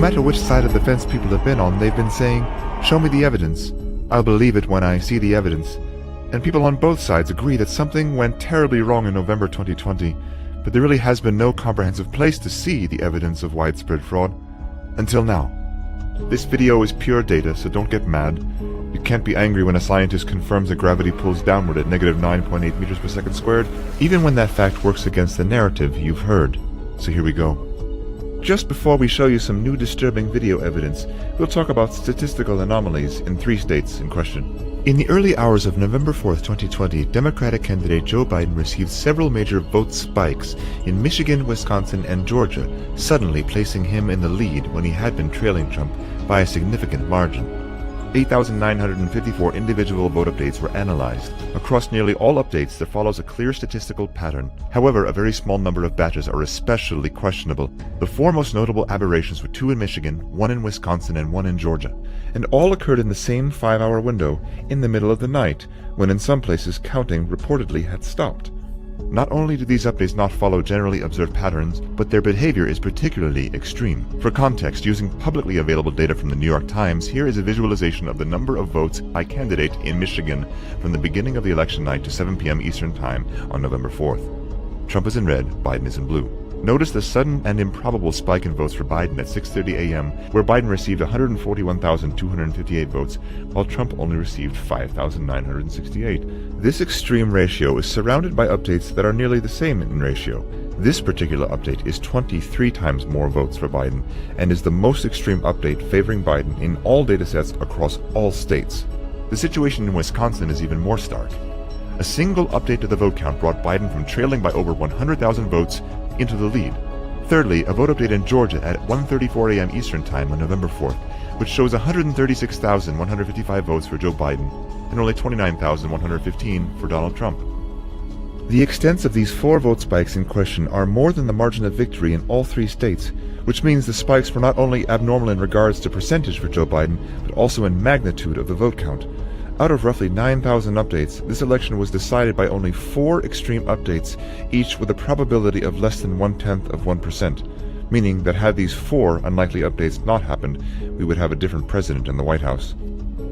matter which side of the fence people have been on, they've been saying, "Show me the evidence. I'll believe it when I see the evidence." And people on both sides agree that something went terribly wrong in November 2020, but there really has been no comprehensive place to see the evidence of widespread fraud until now. This video is pure data, so don't get mad. You can't be angry when a scientist confirms that gravity pulls downward at negative 9.8 meters per second squared, even when that fact works against the narrative you've heard. So here we go. Just before we show you some new disturbing video evidence, we'll talk about statistical anomalies in 3 states in question. In the early hours of November 4th, 2020, Democratic candidate Joe Biden received several major vote spikes in Michigan, Wisconsin, and Georgia, suddenly placing him in the lead when he had been trailing Trump by a significant margin. 8,954 individual vote updates were analyzed. Across nearly all updates, there follows a clear statistical pattern. However, a very small number of batches are especially questionable. The 4 most notable aberrations were 2 in Michigan, 1 in Wisconsin, and 1 in Georgia. And all occurred in the same 5-hour window, in the middle of the night, when in some places counting reportedly had stopped. Not only do these updates not follow generally observed patterns, but their behavior is particularly extreme. For context, using publicly available data from the New York Times, here is a visualization of the number of votes by candidate in Michigan from the beginning of the election night to 7 p.m. Eastern Time on November 4th. Trump is in red, Biden is in blue. Notice the sudden and improbable spike in votes for Biden at 6:30 a.m., where Biden received 141,258 votes, while Trump only received 5,968. This extreme ratio is surrounded by updates that are nearly the same in ratio. This particular update is 23 times more votes for Biden, and is the most extreme update favoring Biden in all datasets across all states. The situation in Wisconsin is even more stark. A single update to the vote count brought Biden from trailing by over 100,000 votes into the lead. Thirdly, a vote update in Georgia at 1:34 a.m. Eastern Time on November 4th, which shows 136,155 votes for Joe Biden and only 29,115 for Donald Trump. The extents of these 4 vote spikes in question are more than the margin of victory in all 3 states, which means the spikes were not only abnormal in regards to percentage for Joe Biden, but also in magnitude of the vote count. Out of roughly 9,000 updates, this election was decided by only 4 extreme updates, each with a probability of less than 0.1%, meaning that had these 4 unlikely updates not happened, we would have a different president in the White House.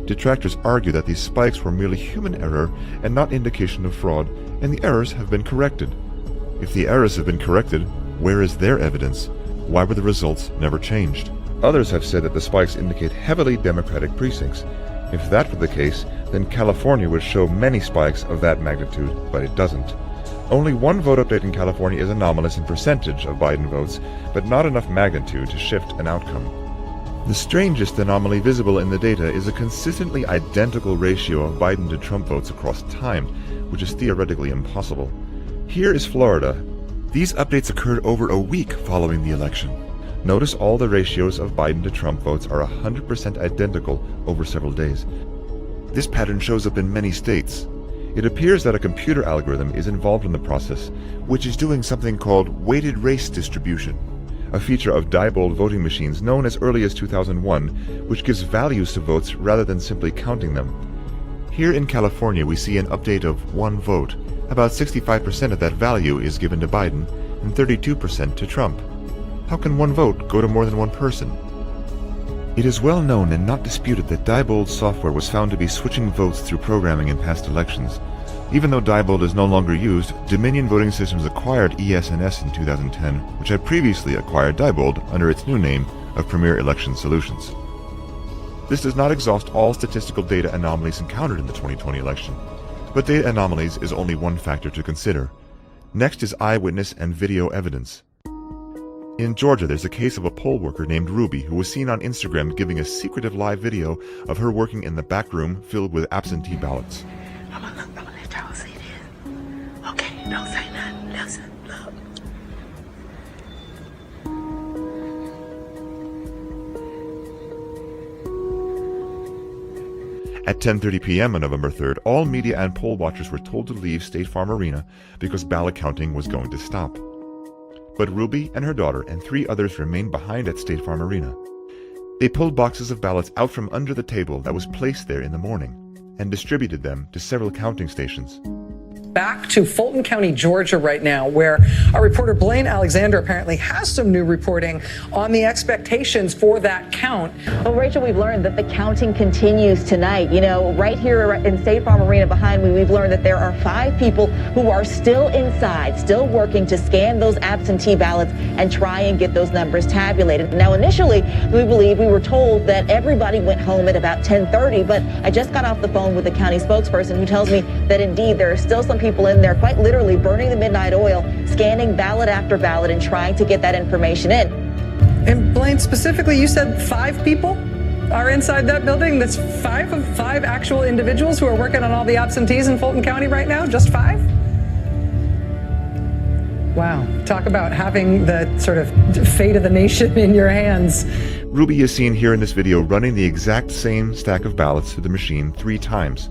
Detractors argue that these spikes were merely human error and not indication of fraud, and the errors have been corrected. If the errors have been corrected, where is their evidence? Why were the results never changed? Others have said that the spikes indicate heavily Democratic precincts. If that were the case, then California would show many spikes of that magnitude, but it doesn't. Only 1 vote update in California is anomalous in percentage of Biden votes, but not enough magnitude to shift an outcome. The strangest anomaly visible in the data is a consistently identical ratio of Biden to Trump votes across time, which is theoretically impossible. Here is Florida. These updates occurred over a week following the election. Notice all the ratios of Biden to Trump votes are 100% identical over several days. This pattern shows up in many states. It appears that a computer algorithm is involved in the process, which is doing something called weighted race distribution, a feature of Diebold voting machines known as early as 2001, which gives values to votes rather than simply counting them. Here in California, we see an update of 1 vote. About 65% of that value is given to Biden and 32% to Trump. How can 1 vote go to more than 1 person? It is well known and not disputed that Diebold software was found to be switching votes through programming in past elections. Even though Diebold is no longer used, Dominion Voting Systems acquired ES&S in 2010, which had previously acquired Diebold under its new name of Premier Election Solutions. This does not exhaust all statistical data anomalies encountered in the 2020 election, but data anomalies is only one factor to consider. Next is eyewitness and video evidence. In Georgia, there's a case of a poll worker named Ruby who was seen on Instagram giving a secretive live video of her working in the back room filled with absentee ballots. I'm gonna let y'all see this. Okay, don't say nothing. Listen, look. At 10:30 p.m. on November 3rd, all media and poll watchers were told to leave State Farm Arena because ballot counting was going to stop. But Ruby and her daughter and 3 others remained behind at State Farm Arena. They pulled boxes of ballots out from under the table that was placed there in the morning and distributed them to several counting stations. back to Fulton County, Georgia right now, where our reporter Blaine Alexander apparently has some new reporting on the expectations for that count. Well, Rachel, we've learned that the counting continues tonight. You know, right here in State Farm Arena behind me, we've learned that there are 5 people who are still inside, still working to scan those absentee ballots and try and get those numbers tabulated. Now, initially, we were told that everybody went home at about 10:30, but I just got off the phone with the county spokesperson who tells me that indeed there are still some people in there quite literally burning the midnight oil, scanning ballot after ballot and trying to get that information in. And Blaine, specifically, you said 5 people are inside that building? That's 5 actual individuals who are working on all the absentees in Fulton County right now? Just 5? Wow. Talk about having the sort of fate of the nation in your hands. Ruby is seen here in this video running the exact same stack of ballots through the machine 3 times.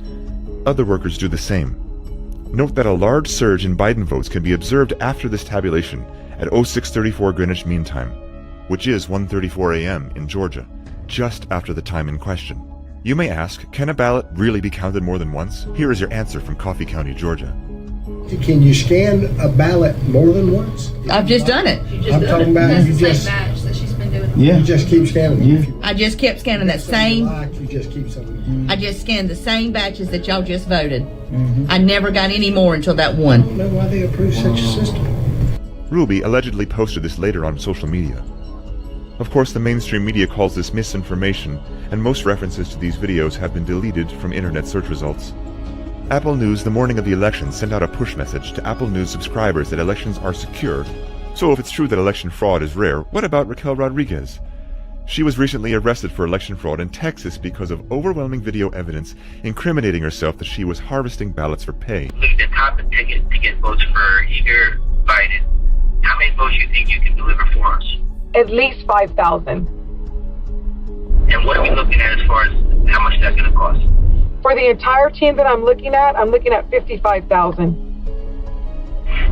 Other workers do the same. Note that a large surge in Biden votes can be observed after this tabulation at 06:34 Greenwich Mean Time, which is 1:34 a.m. in Georgia, just after the time in question. You may ask, can a ballot really be counted more than once? Here is your answer from Coffee County, Georgia. Can you scan a ballot more than once? I've just done it. I'm talking about That's you the just, same batch that she's been doing. you just keep scanning them. If you- I just kept scanning that same. You just keep something. I just scanned the same batches that y'all just voted. I never got any more until that one. I don't know why they approve such a system. Ruby allegedly posted this later on social media. Of course, the mainstream media calls this misinformation, and most references to these videos have been deleted from internet search results. Apple News the morning of the election sent out a push message to Apple News subscribers that elections are secure. So if it's true that election fraud is rare, what about Raquel Rodriguez? She was recently arrested for election fraud in Texas because of overwhelming video evidence incriminating herself that she was harvesting ballots for pay. The top ticket to get votes for either Biden. How many votes do you think you can deliver for us? At least 5,000. And what are we looking at as far as how much that's going to cost? For the entire team that I'm looking at 55,000.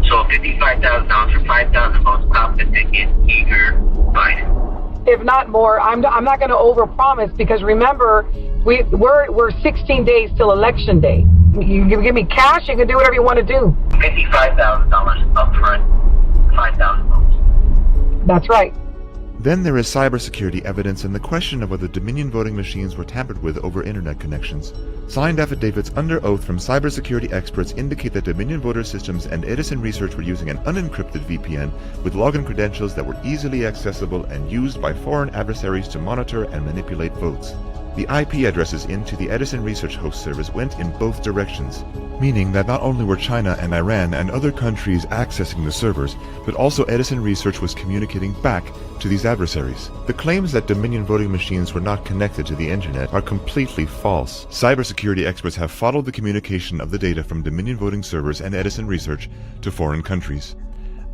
So $55,000 for 5,000 votes, top the ticket, eager Biden. If not more, I'm not going to overpromise because remember, we're 16 days till election day. You give me cash, you can do whatever you want to do. $55,000 up front, 5,000 votes. That's right. Then there is cybersecurity evidence and the question of whether Dominion voting machines were tampered with over internet connections. Signed affidavits under oath from cybersecurity experts indicate that Dominion voter systems and Edison Research were using an unencrypted VPN with login credentials that were easily accessible and used by foreign adversaries to monitor and manipulate votes. The IP addresses into the Edison Research host service went in both directions, meaning that not only were China and Iran and other countries accessing the servers, but also Edison Research was communicating back to these adversaries. The claims that Dominion voting machines were not connected to the internet are completely false. Cybersecurity experts have followed the communication of the data from Dominion voting servers and Edison Research to foreign countries.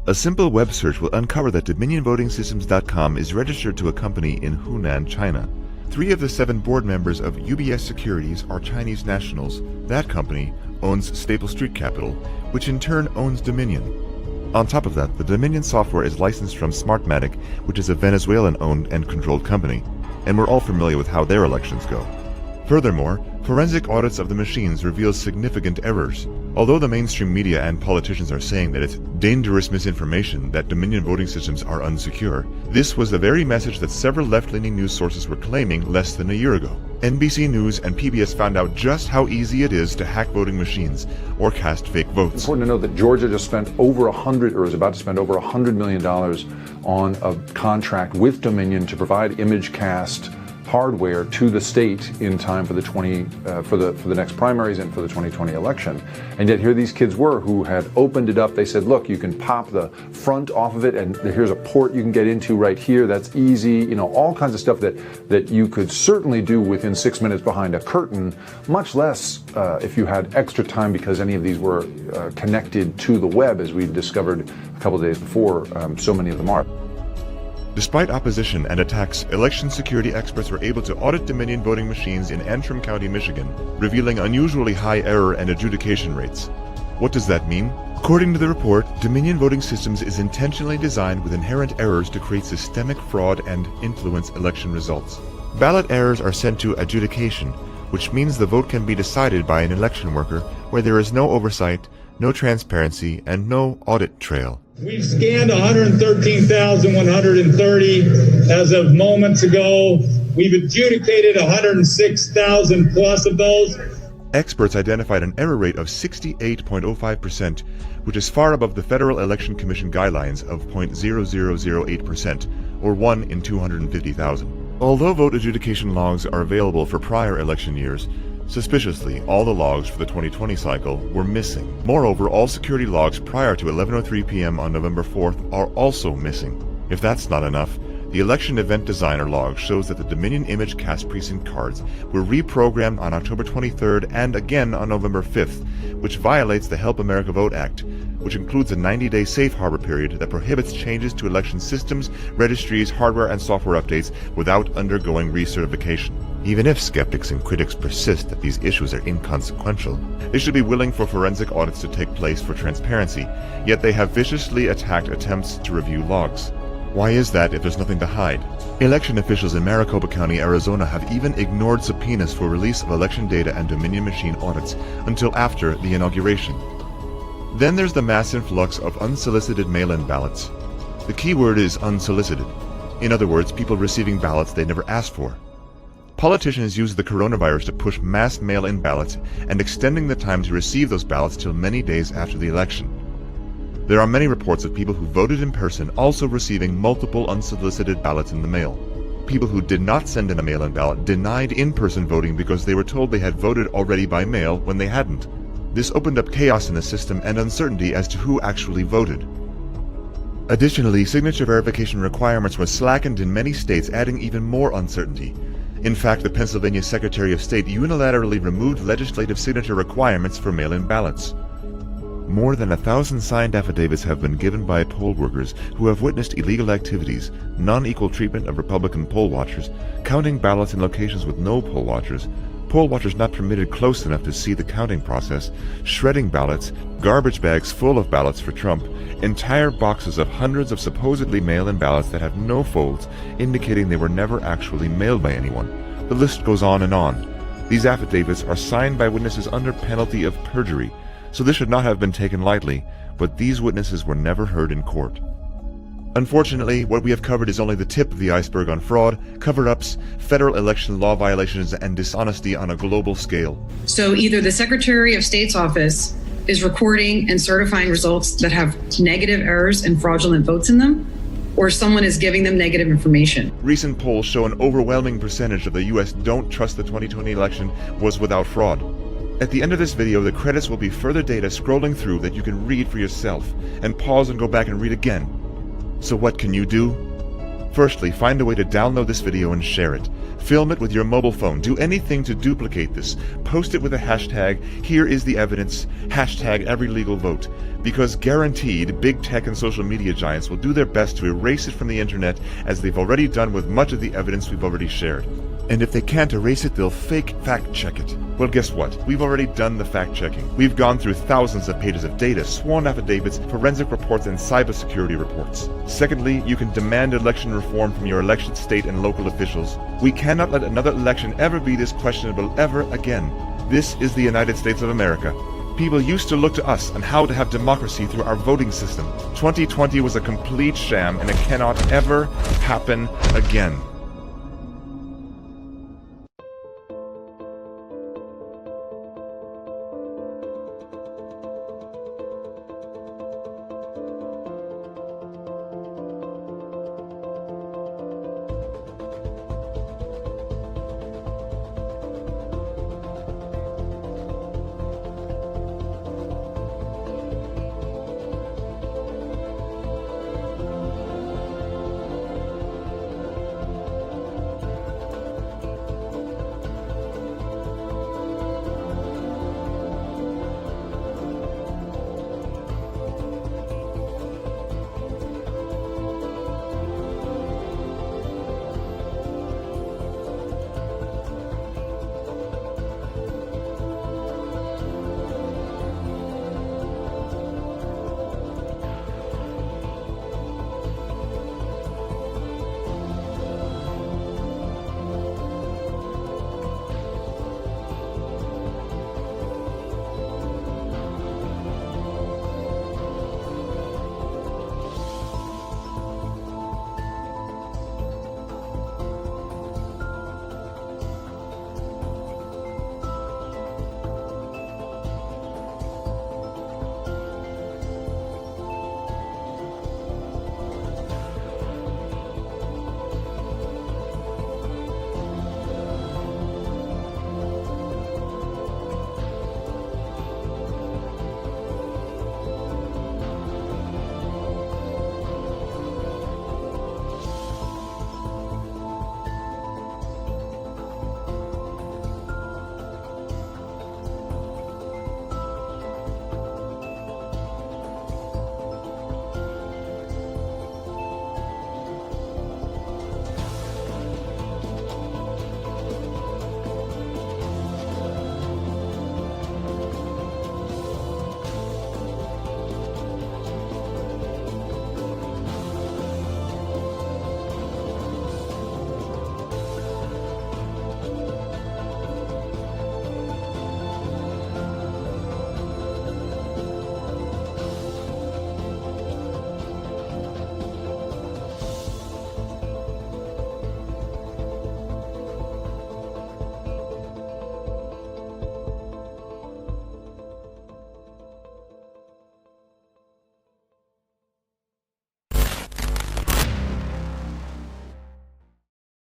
A simple web search will uncover that DominionVotingSystems.com is registered to a company in Hunan, China. 3 of the 7 board members of UBS Securities are Chinese nationals. That company owns Staple Street Capital, which in turn owns Dominion. On top of that, the Dominion software is licensed from Smartmatic, which is a Venezuelan-owned and controlled company, and we're all familiar with how their elections go. Furthermore, forensic audits of the machines reveal significant errors. Although the mainstream media and politicians are saying that it's dangerous misinformation that Dominion voting systems are unsecure, this was the very message that several left-leaning news sources were claiming less than a year ago. NBC News and PBS found out just how easy it is to hack voting machines or cast fake votes. It's important to know that Georgia just spent over is about to spend over $100 million on a contract with Dominion to provide image cast hardware to the state in time for the next primaries and for the 2020 election. And yet here these kids were who had opened it up. They said, look, you can pop the front off of it and here's a port you can get into right here. That's easy. You know, all kinds of stuff that you could certainly do within 6 minutes behind a curtain, much less if you had extra time because any of these were connected to the web, as we discovered a couple of days before. So many of them are. Despite opposition and attacks, election security experts were able to audit Dominion voting machines in Antrim County, Michigan, revealing unusually high error and adjudication rates. What does that mean? According to the report, Dominion Voting Systems is intentionally designed with inherent errors to create systemic fraud and influence election results. Ballot errors are sent to adjudication, which means the vote can be decided by an election worker where there is no oversight, no transparency, and no audit trail. We've scanned 113,130 as of moments ago. We've adjudicated 106,000 plus of those. Experts identified an error rate of 68.05%, which is far above the Federal Election Commission guidelines of 0.0008%, or 1 in 250,000. Although vote adjudication logs are available for prior election years, suspiciously, all the logs for the 2020 cycle were missing. Moreover, all security logs prior to 11:03 p.m. on November 4th are also missing. If that's not enough, the election event designer log shows that the Dominion image cast precinct cards were reprogrammed on October 23rd and again on November 5th, which violates the Help America Vote Act, which includes a 90-day safe harbor period that prohibits changes to election systems, registries, hardware, and software updates without undergoing recertification. Even if skeptics and critics persist that these issues are inconsequential, they should be willing for forensic audits to take place for transparency, yet they have viciously attacked attempts to review logs. Why is that if there's nothing to hide? Election officials in Maricopa County, Arizona have even ignored subpoenas for release of election data and Dominion machine audits until after the inauguration. Then there's the mass influx of unsolicited mail-in ballots. The key word is unsolicited. In other words, people receiving ballots they never asked for. Politicians use the coronavirus to push mass mail-in ballots and extending the time to receive those ballots till many days after the election. There are many reports of people who voted in person also receiving multiple unsolicited ballots in the mail. People who did not send in a mail-in ballot denied in-person voting because they were told they had voted already by mail when they hadn't. This opened up chaos in the system and uncertainty as to who actually voted. Additionally, signature verification requirements were slackened in many states, adding even more uncertainty. In fact, the Pennsylvania Secretary of State unilaterally removed legislative signature requirements for mail-in ballots. More than 1,000 signed affidavits have been given by poll workers who have witnessed illegal activities, non-equal treatment of Republican poll watchers, counting ballots in locations with no poll watchers not permitted close enough to see the counting process, shredding ballots, garbage bags full of ballots for Trump, entire boxes of hundreds of supposedly mail-in ballots that have no folds, indicating they were never actually mailed by anyone. The list goes on and on. These affidavits are signed by witnesses under penalty of perjury, so this should not have been taken lightly, but these witnesses were never heard in court. Unfortunately, what we have covered is only the tip of the iceberg on fraud, cover-ups, federal election law violations, and dishonesty on a global scale. So either the Secretary of State's office is recording and certifying results that have negative errors and fraudulent votes in them, or someone is giving them negative information. Recent polls show an overwhelming percentage of the U.S. don't trust the 2020 election was without fraud. At the end of this video, the credits will be further data scrolling through that you can read for yourself, and pause and go back and read again. So what can you do? Firstly, find a way to download this video and share it. Film it with your mobile phone. Do anything to duplicate this. Post it with a hashtag, here is the evidence, hashtag every legal vote. Because guaranteed, big tech and social media giants will do their best to erase it from the internet, as they've already done with much of the evidence we've already shared. And if they can't erase it, they'll fake fact-check it. Well, guess what? We've already done the fact-checking. We've gone through thousands of pages of data, sworn affidavits, forensic reports, and cybersecurity reports. Secondly, you can demand election reform from your elected state and local officials. We cannot let another election ever be this questionable ever again. This is the United States of America. People used to look to us on how to have democracy through our voting system. 2020 was a complete sham, and it cannot ever happen again.